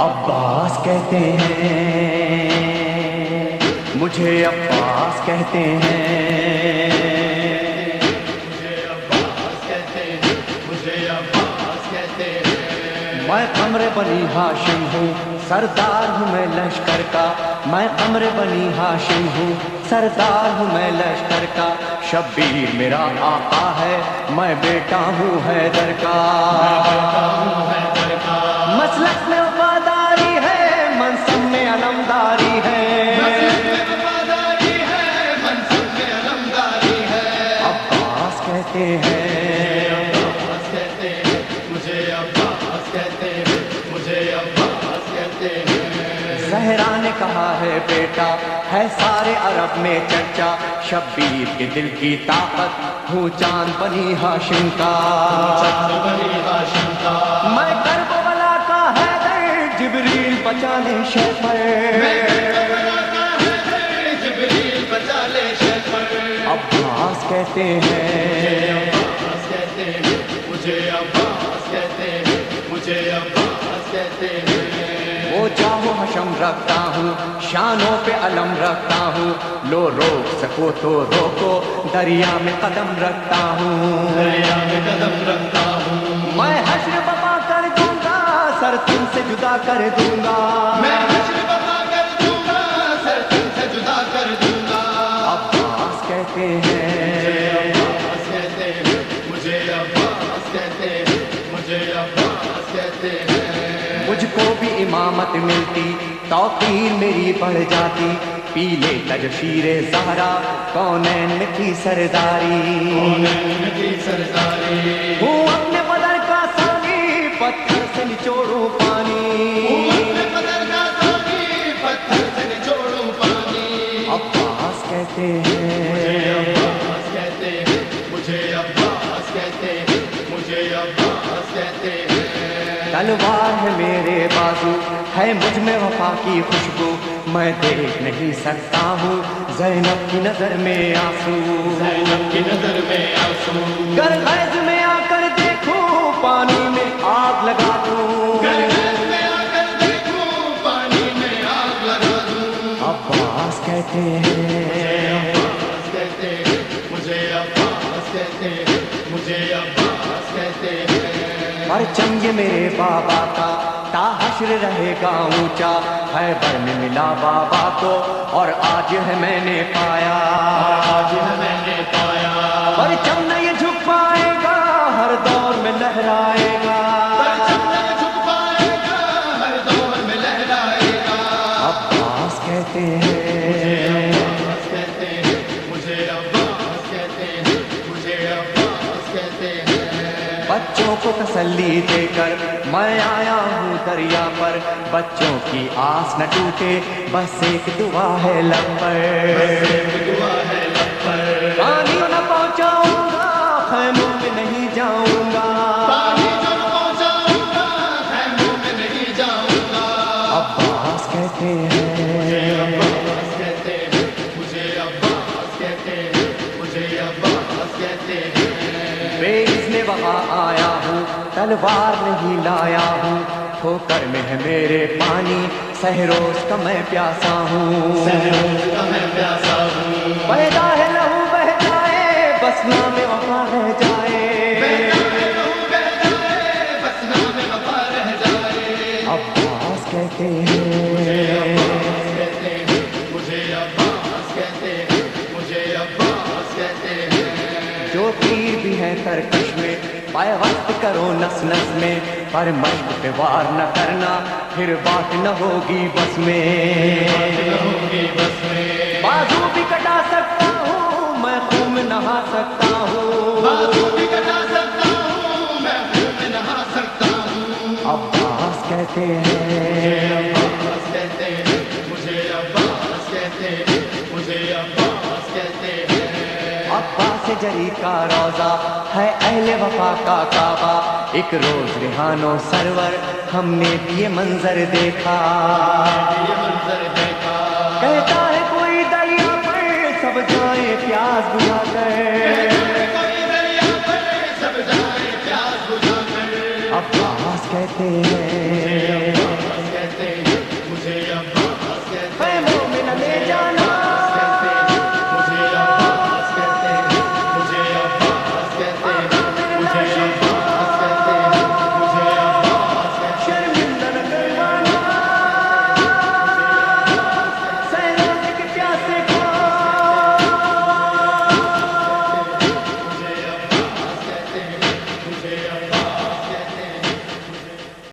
عباس کہتے ہیں مجھے، عباس کہتے ہیں مجھے، عباس کہتے ہیں مجھے، عباس کہتے ہیں۔ میں قمر بنی ہاشم ہوں، سردار ہوں میں لشکر کا، میں قمر بنی ہاشم ہوں، سردار ہوں میں لشکر کا، شبیر میرا آقا ہے، میں بیٹا ہوں حیدر کا، مسلک میں وفاداری ہے، منصب میں علمداری ہے، عباس کہتے ہیں، عباس کہتے ہیں مجھے، عباس کہتے ہیں مجھے، عباس کہتے ہیں۔ زہرا نے کہا ہے بیٹا ہے سارے عرب میں چرچا، شبیر کے دل کی طاقت ہوں چاند بنی ہاشم کا، میں کربلا کا حیدر، جبریل بچا لے شیفر، عباس کہتے ہیں، عباس کہتے ہیں مجھے، عباس کہتے ہیں مجھے، عباس کہتے ہیں۔ وہ جاؤ حشم رکھتا ہوں، شانوں پہ علم رکھتا ہوں، لو روک سکو تو روکو، دریا میں قدم رکھتا ہوں، دریا میں قدم رکھتا ہوں، میں حشر بپا کر دوں گا، سر تم سے جدا کر دوں گا، میں حشر بپا کر دوں گا، سر تم سے جدا کر دوں گا، عباس کہتے ہیں، عباس کہتے ہیں مجھے، عباس کہتے ہیں مجھے، عباس کہتے ہیں۔ مجھ کو بھی امامت ملتی، توقیر میری بڑھ جاتی، پیلے تج شیر زہرا کونین میں کی سرداری، ہوں اپنے بدر کا ثانی، پتھر سے نچوڑوں پانی، عباس کہتے ہیں، عباس کہتے ہیں مجھے، عباس کہتے ہیں مجھے، عباس کہتے ہیں۔ تلوار ہے میرے بازو، ہے مجھ میں وفا کی خوشبو، میں دیکھ نہیں سکتا ہوں زینب کی نظر میں آنسو، زینب کی نظر میں آنسو، گر غیظ میں آ کر دیکھوں پانی میں آگ لگا دوں، گر غیظ میں آ کر دیکھوں پانی میں آگ لگا دوں، عباس کہتے ہیں، عباس کہتے ہیں مجھے، عباس کہتے ہیں مجھے، عباس کہتے ہیں۔ پرچم یہ میرے بابا کا تا حشر رہے گا اونچا، خیبر میں ملا بابا کو اور آج ہے میں نے پایا، آج ہے میں نے پایا، پرچم نہ یہ جھک پائے گا، ہر دور میں لہرائے گا، پرچم نہ یہ جھک پائے گا، ہر دور میں لہرائے گا، عباس کہتے ہیں، عباس کہتے ہیں مجھے، عباس کہتے ہیں مجھے، عباس کہتے ہیں۔ بچوں کو تسلی دے کر میں آیا ہوں دریا پر، بچوں کی آس نہ ٹوٹے، بس ایک دعا ہے لب پر، پانی نہ پہنچاؤں گا، خیموں میں نہیں جاؤں گا، پانی نہ پہنچاؤں گا، خیموں میں نہیں جاؤں گا، عباس کہتے ہیں، عباس کہتے ہیں مجھے، عباس کہتے ہیں مجھے، عباس کہتے ہیں۔ بے اذن وہاں آیا ہوں، تلوار نہیں لایا ہوں، ٹھوکر میں ہے میرے پانی، سہروز کا میں پیاسا ہوں، سہروز کا میں پیاسا ہوں، پیدا ہے لہو بہ جائے، بس نام وفا رہ جائے، پیدا ہے لہو بہ جائے، بس نام وفا رہ جائے، عباس کہتے ہیں، عباس کہتے ہیں مجھے، عباس کہتے ہیں مجھے، عباس کہتے ہیں۔ جو تیر بھی ہے ترکش میں، پائے وقت کرو نس نس میں، پر مشق پہ وار نہ کرنا، پھر بات نہ ہوگی بس میں، بازو بھی کٹا سکتا ہوں میں، خون میں نہا سکتا ہوں، بازو بھی کٹا سکتا ہوں میں، خون میں نہا سکتا ہوں، عباس کہتے ہیں، عباس کہتے ہیں مجھے، عباس کہتے ہیں مجھے، عباس کہتے ہیں۔ عباس جری کا روضہ ہے اہل وفا کا کعبہ، ایک روز ریحان و سرور ہم نے بھی یہ منظر دیکھا، کہتا ہے کوئی دریا پر سب جائیں پیاس بجھا کر، عباس کہتے ہیں،